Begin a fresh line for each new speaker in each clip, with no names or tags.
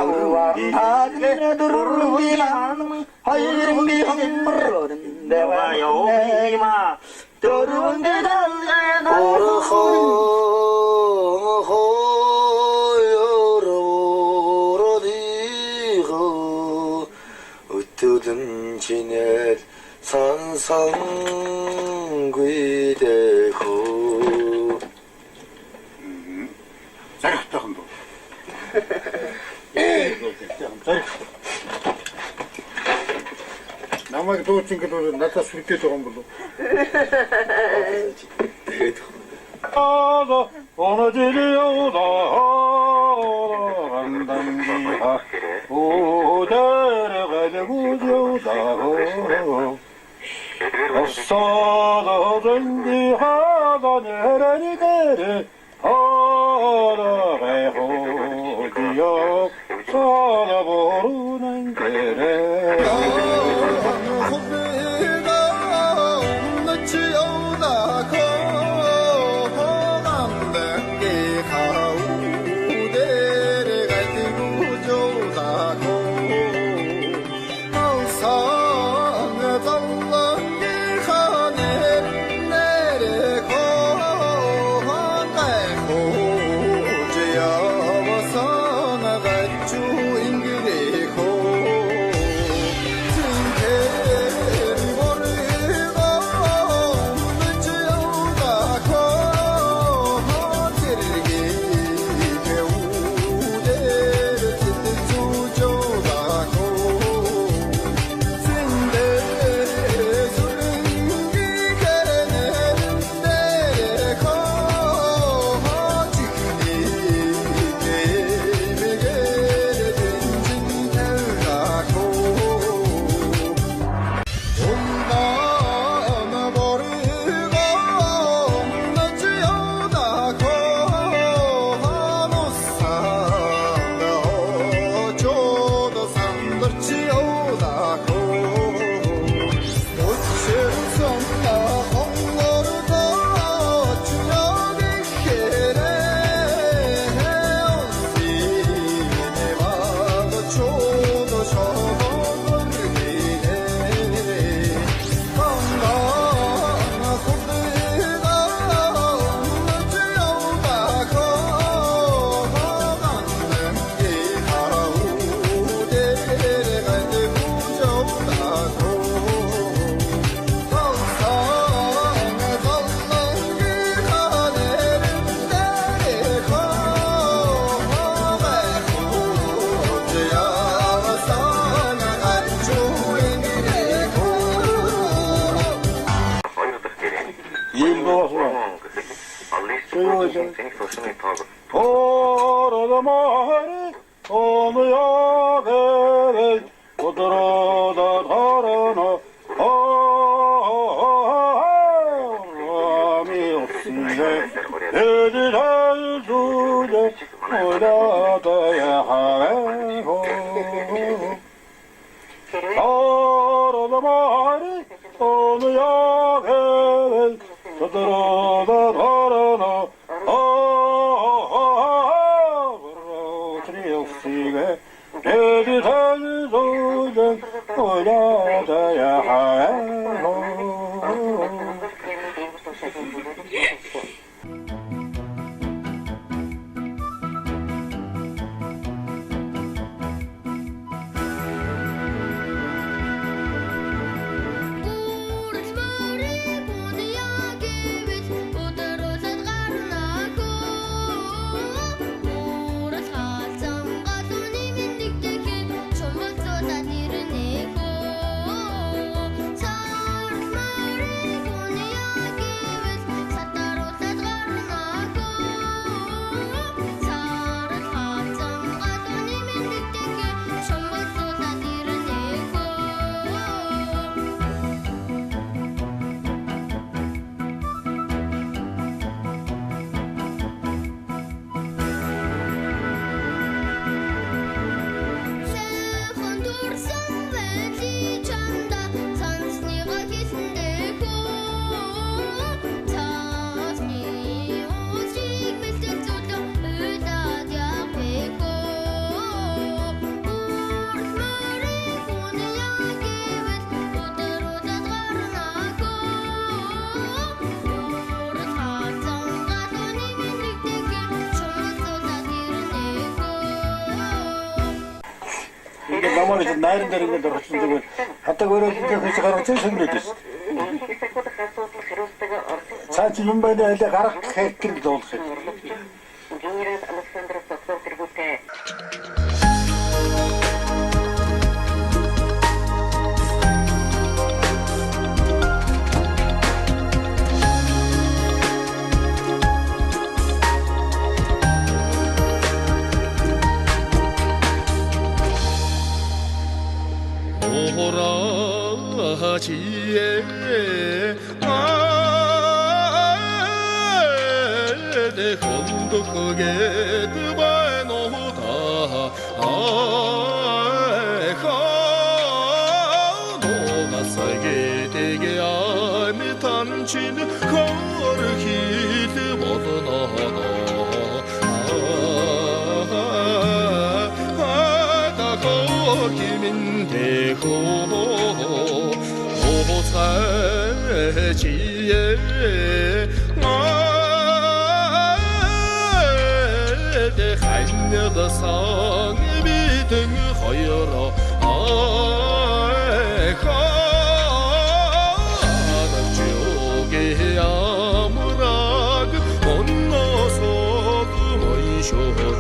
Havana durvilan hayri hamrın deva yoma durvunde dalgana
어떠든 지낼 산상귀대고
잘했다 한번. 남에게 도친 것도 나타 술게 조금 불러. 아다 어느 지리오다 한단기하 오데레가지고 저다 어싸다 전기하다 내라니게레 하다가 호지역 사다 모르는 게레 Orada mahri onu yakar Oturada tarana Ramiyossiye Ediler sude Oylada yakar Orada mahri onu yakar Oturada tarana Ediler sude Oylada yakar намайд найран дээр ингээд орчихсон зүгээр хатаг өрөөд ингээд хийж гаргаж сонирхоод байсан. Цаа чи юм байна аль гарах хэвтэр л болох юм.
Генерал Александр Сокол Трибутэ.
오라지에 내 건덕하게 그바노다 너가 살게 되게 아미 탐치는 거르히드 벗어나다 김인대고 오살지에 내 한여다 상이 믿음 허여라 하나 쪽에 아무라그 건너서 그 원쇼대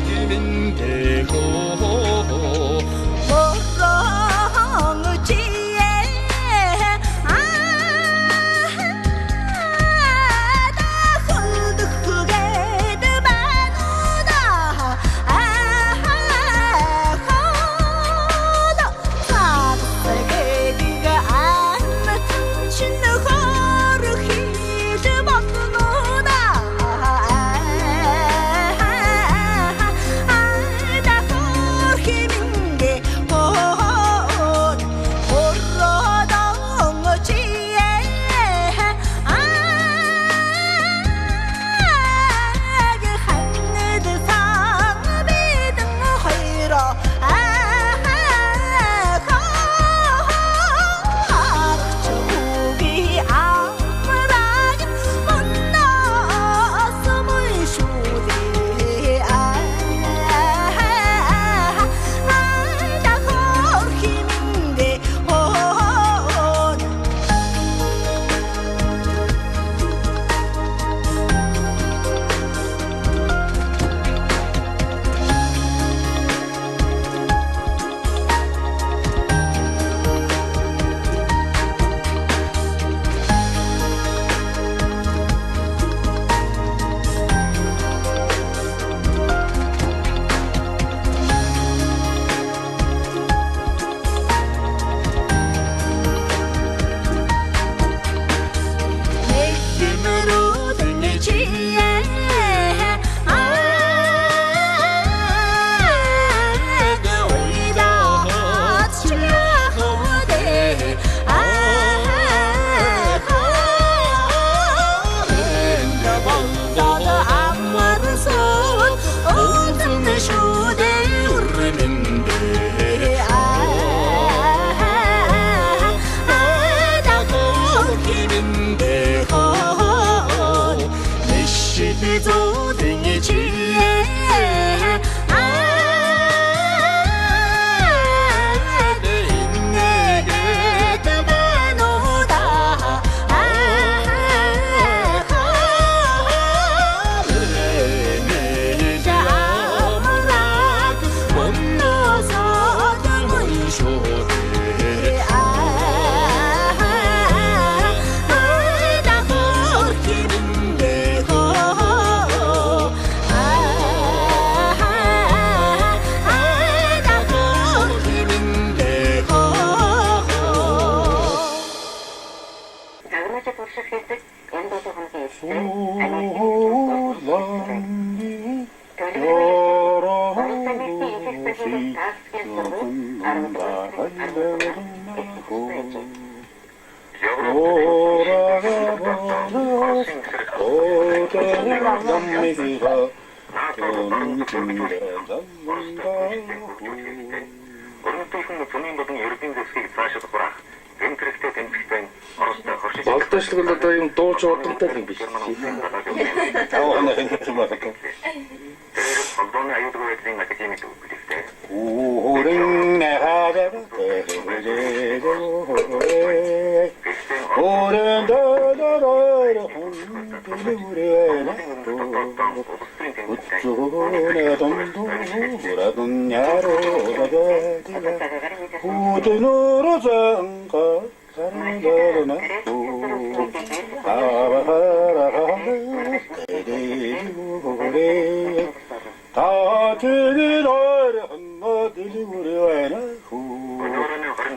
김인대고
모롱지에 나 홀득하게 드마누다 호도 사득하게 네가 안나 탐신의 호르히 드먹누다
Орон түйхэн зүүнийн болон ердийн зэвсгийг цаашид гурах. Тэмцэхтэй тэмцэхтэй оролцоо хоршиж
Болдочлог бол одоо юм дууч урдамтай юм биш.
Тавхана хэлэх юм байна.
тэр холбооны аюулгүй байдлын академик бүлэгтэй
Уурын нахаараа Уурын дадараа хонтэлүрэнэ Утсуунэ домдуурадун яроодадэ Утэнуро занга карнадарна Авахарахана тэдэюгурэ 다트기를 한마 들리구려와나 후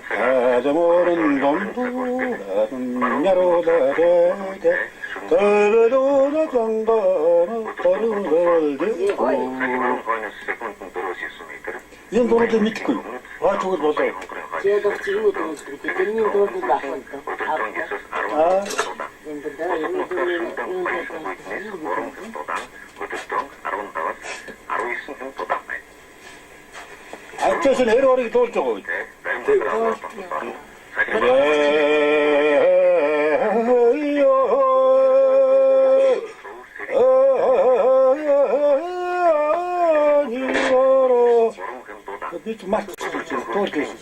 아자모른 dom도라든 야로다대대 더베도나 장가나 따르걸대 이 노래도 믿고 아 저거 보세요
제가 지금 어떤 그렇게 들리는 것도 나왔어.
아 앉아서 내려오는 게 더 저거 Dit maakt het door deze.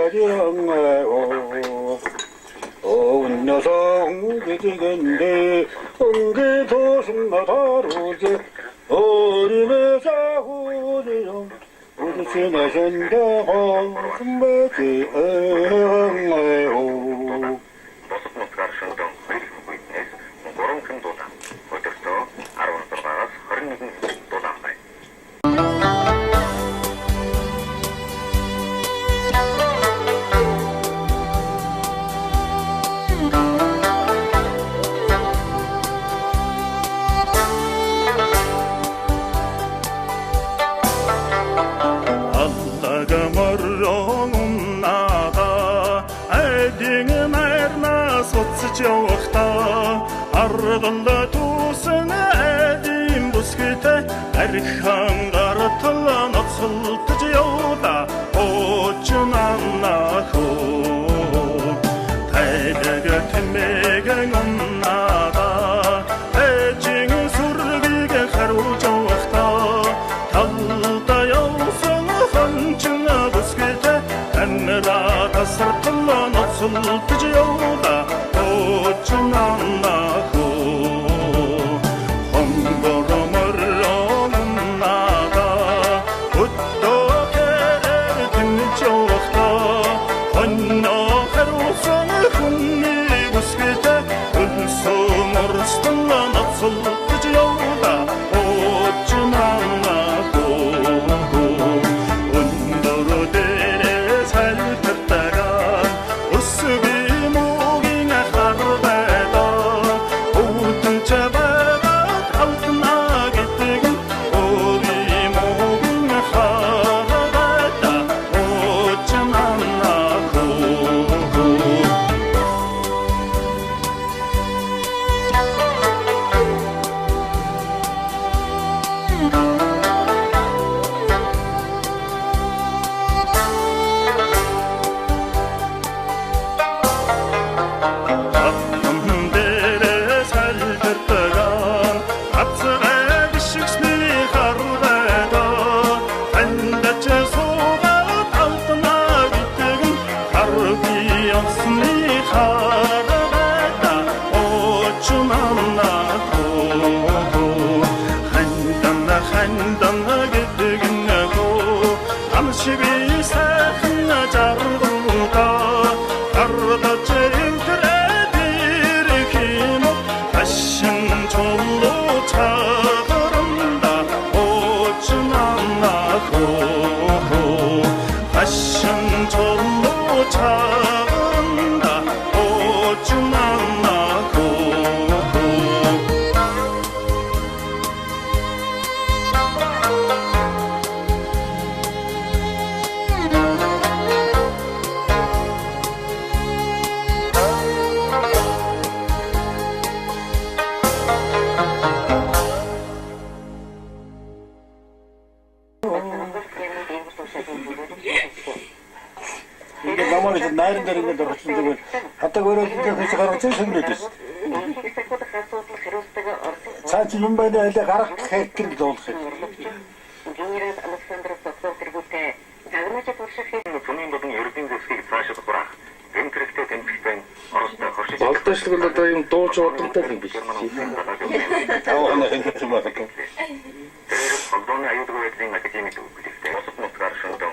어서가지랑가요 운여서 웅기지겐데 웅기도승마 다루제 어림의 사후지용 우리시내신데 홍승배지 응가요
босып нутгаар шөнтөн 2 хүйтнээс 3 хүн дулаан. Өдөртөө 16-аас 21 дулаан байна.
Аллага морронгуннага айдин марнас утсаж явахта аргалла тусан айдин бүсгүтэ архан гаратал ноцолтож явда очнаннахо тайдага тэмэгэн уннага айдин сүргигэ харуулж явахта талда явсан ханчна бүсгүтэ аннара тасарталла ноцолтож явда очнаннахо хонгоро морронгуннага өттөөр тэнэж явахта хонно харуулсан хүнний бүсгүтэ өлсөн орсталла ноцолтож явда очнаннахо өндөр дээрээ салбартага өсөги муугийн харбайда өвдөн чабаад алтна гэдэг өөри муугийн харбайда очнаннахо хандана гэдэгнэго амшиби сайхан жаргалга ардаж интерэдэр хим ашин чолло чагаранда очнаннахо ашин чолло чагаранда очнаннахо
이게 가만히 좀 나이른 데는 게 더럽던데 갖다 버렸는데 그래서 가라고 제일 생겼어. 사실 윤바이데 할때 가라 했길 돌세.
Цөмийн болон ердийн зэвсгийг цаашаа хураах. Тэмхрэгтэй тэмхэгтэй оростой хоршиж
Балдаачлаг бол одоо юм дууч урдамтай юм биш.
타오하나 생겼지 마.
Тэр холбооны аюулгүй байдлын академик үүрэгтэй босып нутгаар шөнтөн